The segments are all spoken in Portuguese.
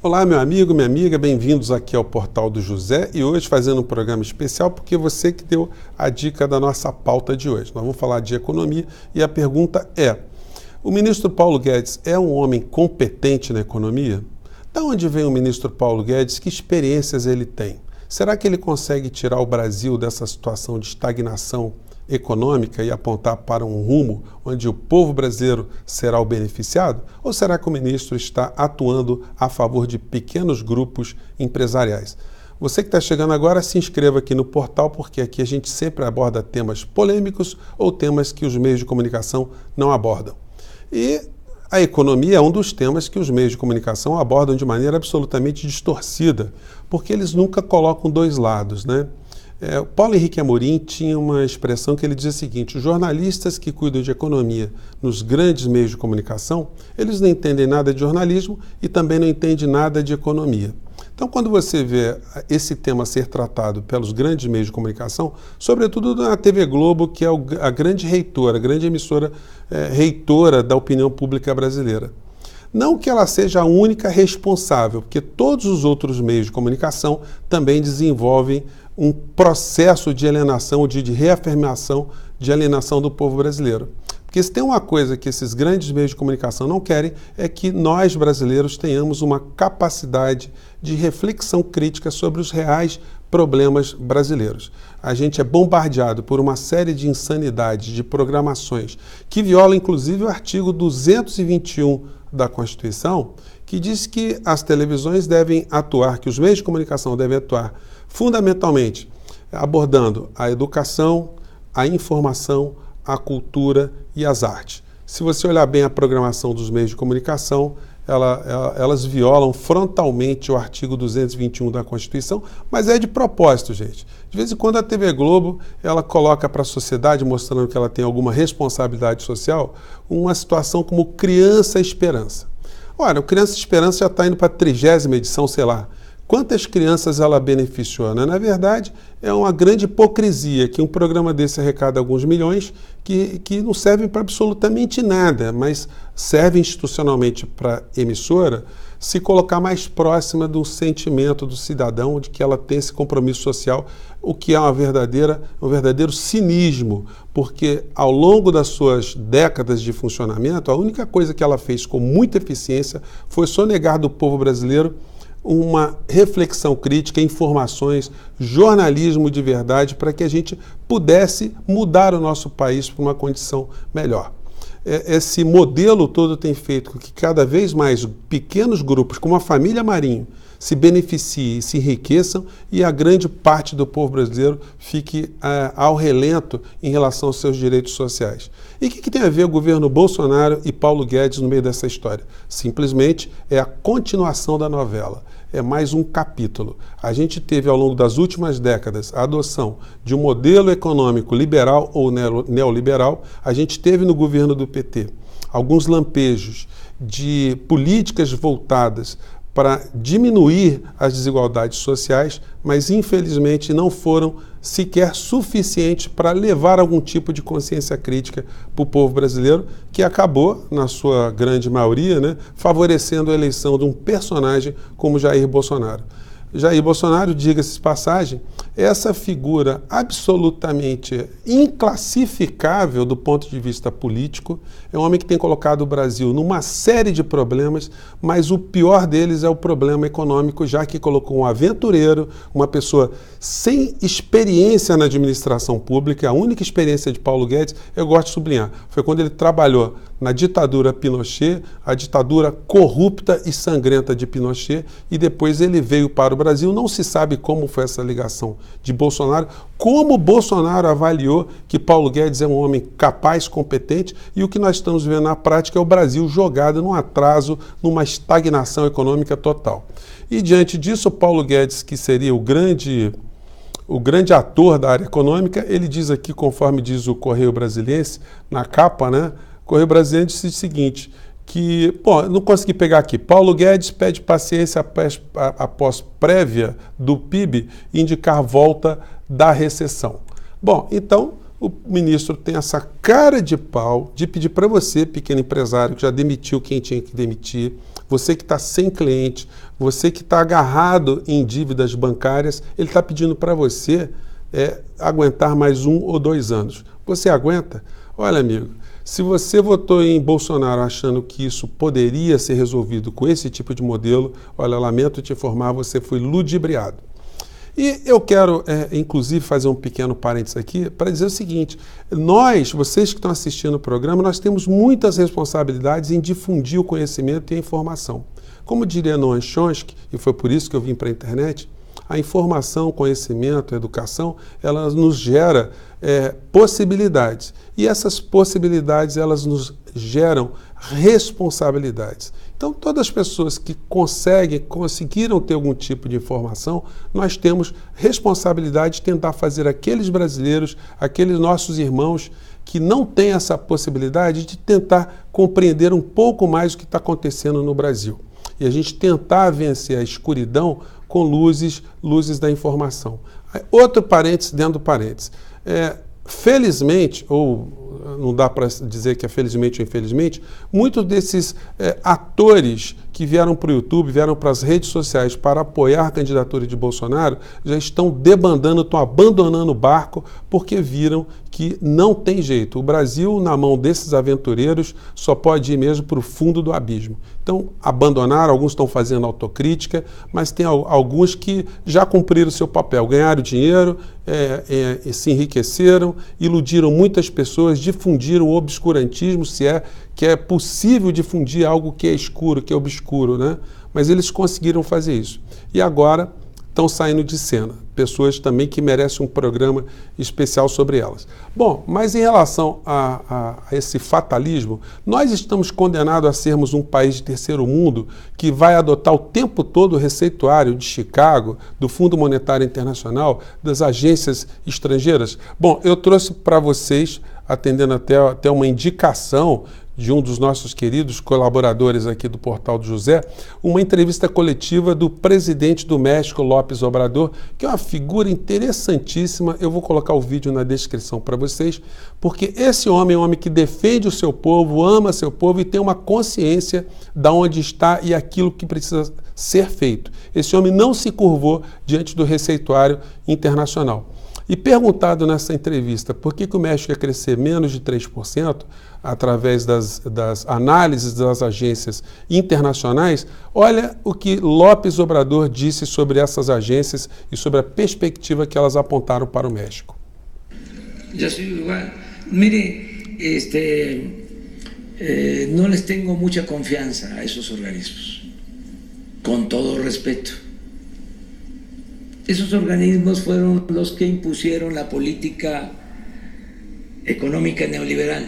Olá, meu amigo, minha amiga, bem-vindos aqui ao Portal do José e hoje fazendo um programa especial porque você que deu a dica da nossa pauta de hoje. Nós vamos falar de economia e a pergunta é: o ministro Paulo Guedes é um homem competente na economia? Da onde vem o ministro Paulo Guedes? Que experiências ele tem? Será que ele consegue tirar o Brasil dessa situação de estagnação econômica e apontar para um rumo onde o povo brasileiro será o beneficiado? Ou será que o ministro está atuando a favor de pequenos grupos empresariais? Você que está chegando agora, se inscreva aqui no portal, porque aqui a gente sempre aborda temas polêmicos ou temas que os meios de comunicação não abordam. E a economia é um dos temas que os meios de comunicação abordam de maneira absolutamente distorcida, porque eles nunca colocam dois lados, né? O Paulo Henrique Amorim tinha uma expressão que ele dizia o seguinte: os jornalistas que cuidam de economia nos grandes meios de comunicação, eles não entendem nada de jornalismo e também não entendem nada de economia. Então, quando você vê esse tema ser tratado pelos grandes meios de comunicação, sobretudo na TV Globo, que é a grande reitora, a grande emissora reitora da opinião pública brasileira. Não que ela seja a única responsável, porque todos os outros meios de comunicação também desenvolvem um processo de alienação, de reafirmação de alienação do povo brasileiro. Porque se tem uma coisa que esses grandes meios de comunicação não querem, é que nós brasileiros tenhamos uma capacidade de reflexão crítica sobre os reais problemas brasileiros. A gente é bombardeado por uma série de insanidades, de programações, que violam inclusive o artigo 221 da Constituição, que diz que as televisões devem atuar, que os meios de comunicação devem atuar fundamentalmente abordando a educação, a informação, a cultura e as artes. Se você olhar bem a programação dos meios de comunicação, elas violam frontalmente o artigo 221 da Constituição, mas é de propósito, gente. De vez em quando a TV Globo, ela coloca para a sociedade, mostrando que ela tem alguma responsabilidade social, uma situação como Criança Esperança. Olha, o Criança Esperança já está indo para a 30ª edição, sei lá. Quantas crianças ela beneficiou, né? Na verdade, é uma grande hipocrisia que um programa desse arrecada alguns milhões que não servem para absolutamente nada, mas serve institucionalmente para a emissora se colocar mais próxima do sentimento do cidadão de que ela tem esse compromisso social, o que é um verdadeiro cinismo, porque ao longo das suas décadas de funcionamento, a única coisa que ela fez com muita eficiência foi sonegar do povo brasileiro uma reflexão crítica, informações, jornalismo de verdade, para que a gente pudesse mudar o nosso país para uma condição melhor. Esse modelo todo tem feito com que cada vez mais pequenos grupos, como a família Marinho, se beneficiem, se enriqueçam e a grande parte do povo brasileiro fique ao relento em relação aos seus direitos sociais. E o que tem a ver o governo Bolsonaro e Paulo Guedes no meio dessa história? Simplesmente é a continuação da novela. É mais um capítulo. A gente teve ao longo das últimas décadas a adoção de um modelo econômico liberal ou neoliberal. A gente teve no governo do PT alguns lampejos de políticas voltadas para diminuir as desigualdades sociais, mas infelizmente não foram sequer suficientes para levar algum tipo de consciência crítica para o povo brasileiro, que acabou, na sua grande maioria, né, favorecendo a eleição de um personagem como Jair Bolsonaro. Jair Bolsonaro, diga-se de passagem, essa figura absolutamente inclassificável do ponto de vista político, é um homem que tem colocado o Brasil numa série de problemas, mas o pior deles é o problema econômico, já que colocou um aventureiro, uma pessoa sem experiência na administração pública. A única experiência de Paulo Guedes, eu gosto de sublinhar, foi quando ele trabalhou na ditadura Pinochet, a ditadura corrupta e sangrenta de Pinochet, e depois ele veio para o Brasil. Não se sabe como foi essa ligação de Bolsonaro, como Bolsonaro avaliou que Paulo Guedes é um homem capaz, competente, e o que nós estamos vendo na prática é o Brasil jogado num atraso, numa estagnação econômica total. E diante disso, Paulo Guedes, que seria o grande ator da área econômica, ele diz aqui, conforme diz o Correio Brasiliense, na capa, né? O Correio Brasiliense diz o seguinte, que, não consegui pegar aqui, Paulo Guedes pede paciência após prévia do PIB indicar volta da recessão. Bom, então o ministro tem essa cara de pau de pedir para você, pequeno empresário, que já demitiu quem tinha que demitir, você que está sem cliente, você que está agarrado em dívidas bancárias, ele está pedindo para você aguentar mais 1 ou 2 anos. Você aguenta? Olha, amigo, se você votou em Bolsonaro achando que isso poderia ser resolvido com esse tipo de modelo, olha, lamento te informar, você foi ludibriado. E eu quero, inclusive, fazer um pequeno parênteses aqui para dizer o seguinte: vocês que estão assistindo o programa, nós temos muitas responsabilidades em difundir o conhecimento e a informação. Como diria Noam Chomsky, e foi por isso que eu vim para a internet, a informação, o conhecimento, a educação, ela nos gera possibilidades. E essas possibilidades, elas nos geram responsabilidades. Então, todas as pessoas que conseguiram ter algum tipo de informação, nós temos responsabilidade de tentar fazer aqueles brasileiros, aqueles nossos irmãos que não têm essa possibilidade, de tentar compreender um pouco mais o que está acontecendo no Brasil. E a gente tentar vencer a escuridão com luzes da informação. Outro parênteses dentro do parênteses. Felizmente, ou não dá para dizer que é felizmente ou infelizmente, muitos desses atores que vieram para o YouTube, vieram para as redes sociais para apoiar a candidatura de Bolsonaro, já estão debandando, estão abandonando o barco, porque viram que não tem jeito. O Brasil, na mão desses aventureiros, só pode ir mesmo para o fundo do abismo. Então, abandonaram, alguns estão fazendo autocrítica, mas tem alguns que já cumpriram o seu papel, ganharam dinheiro, se enriqueceram, iludiram muitas pessoas, difundiram o obscurantismo, se é que é possível difundir algo que é escuro, que é obscuro, né? Mas eles conseguiram fazer isso. E agora estão saindo de cena. Pessoas também que merecem um programa especial sobre elas. Bom, mas em relação a esse fatalismo, nós estamos condenados a sermos um país de terceiro mundo que vai adotar o tempo todo o receituário de Chicago, do Fundo Monetário Internacional, das agências estrangeiras. Bom, eu trouxe para vocês, atendendo até uma indicação de um dos nossos queridos colaboradores aqui do Portal do José, uma entrevista coletiva do presidente do México, López Obrador, que é uma figura interessantíssima. Eu vou colocar o vídeo na descrição para vocês, porque esse homem é um homem que defende o seu povo, ama seu povo e tem uma consciência de onde está e aquilo que precisa ser feito. Esse homem não se curvou diante do receituário internacional. E perguntado nessa entrevista por que o México ia crescer menos de 3%, através das análises das agências internacionais, olha o que López Obrador disse sobre essas agências e sobre a perspectiva que elas apontaram para o México. Eu sou igual. Mire, não les tenho muita confiança a esses organismos, com todo o respeto. Esos organismos fueron los que impusieron la política económica neoliberal,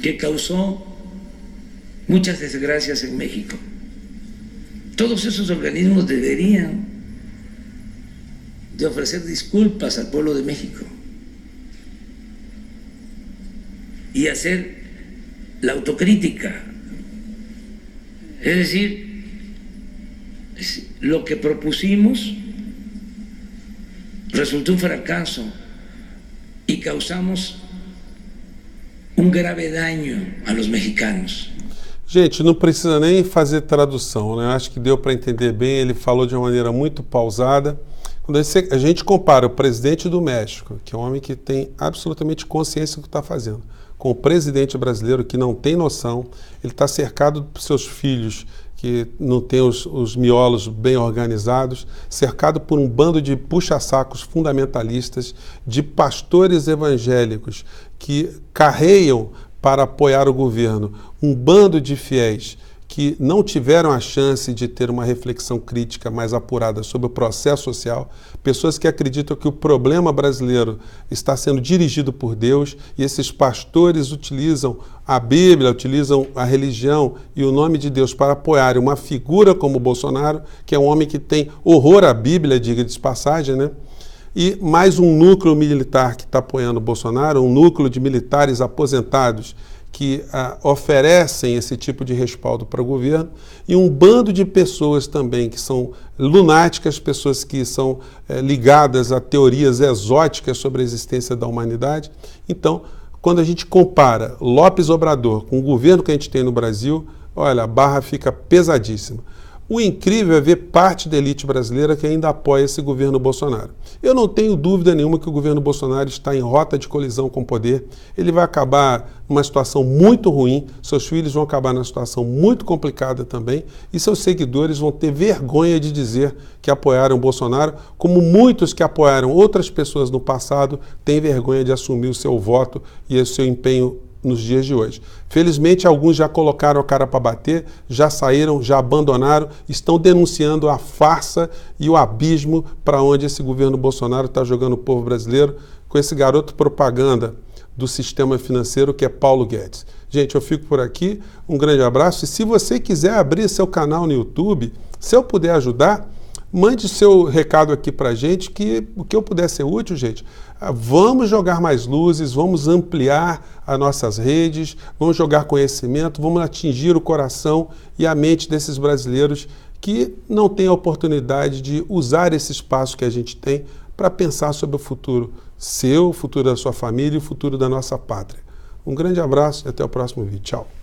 que causó muchas desgracias en México. Todos esos organismos deberían de ofrecer disculpas al pueblo de México y hacer la autocrítica. Es decir, lo que propusimos resultó un fracaso y causamos um grave daño a los mexicanos. Gente, não precisa nem fazer tradução, né? Acho que deu para entender bem. Ele falou de uma maneira muito pausada. Quando a gente compara o presidente do México, que é um homem que tem absolutamente consciência do que está fazendo, com o presidente brasileiro que não tem noção, ele está cercado por seus filhos que não tem os miolos bem organizados, cercado por um bando de puxa-sacos fundamentalistas, de pastores evangélicos que carreiam para apoiar o governo, um bando de fiéis que não tiveram a chance de ter uma reflexão crítica mais apurada sobre o processo social, pessoas que acreditam que o problema brasileiro está sendo dirigido por Deus e esses pastores utilizam a Bíblia, utilizam a religião e o nome de Deus para apoiar uma figura como o Bolsonaro, que é um homem que tem horror à Bíblia, diga-se de passagem, né? E mais um núcleo militar que está apoiando o Bolsonaro, um núcleo de militares aposentados que oferecem esse tipo de respaldo para o governo, e um bando de pessoas também que são lunáticas, pessoas que são ligadas a teorias exóticas sobre a existência da humanidade. Então, quando a gente compara López Obrador com o governo que a gente tem no Brasil, olha, a barra fica pesadíssima. O incrível é ver parte da elite brasileira que ainda apoia esse governo Bolsonaro. Eu não tenho dúvida nenhuma que o governo Bolsonaro está em rota de colisão com o poder. Ele vai acabar numa situação muito ruim, seus filhos vão acabar numa situação muito complicada também, e seus seguidores vão ter vergonha de dizer que apoiaram o Bolsonaro, como muitos que apoiaram outras pessoas no passado têm vergonha de assumir o seu voto e o seu empenho nos dias de hoje. Felizmente, alguns já colocaram a cara para bater, já saíram, já abandonaram, estão denunciando a farsa e o abismo para onde esse governo Bolsonaro está jogando o povo brasileiro com esse garoto propaganda do sistema financeiro que é Paulo Guedes. Gente, eu fico por aqui, um grande abraço, e se você quiser abrir seu canal no YouTube, se eu puder ajudar, mande seu recado aqui pra gente, que o que eu puder ser útil, gente, vamos jogar mais luzes, vamos ampliar as nossas redes, vamos jogar conhecimento, vamos atingir o coração e a mente desses brasileiros que não têm a oportunidade de usar esse espaço que a gente tem para pensar sobre o futuro seu, o futuro da sua família e o futuro da nossa pátria. Um grande abraço e até o próximo vídeo. Tchau.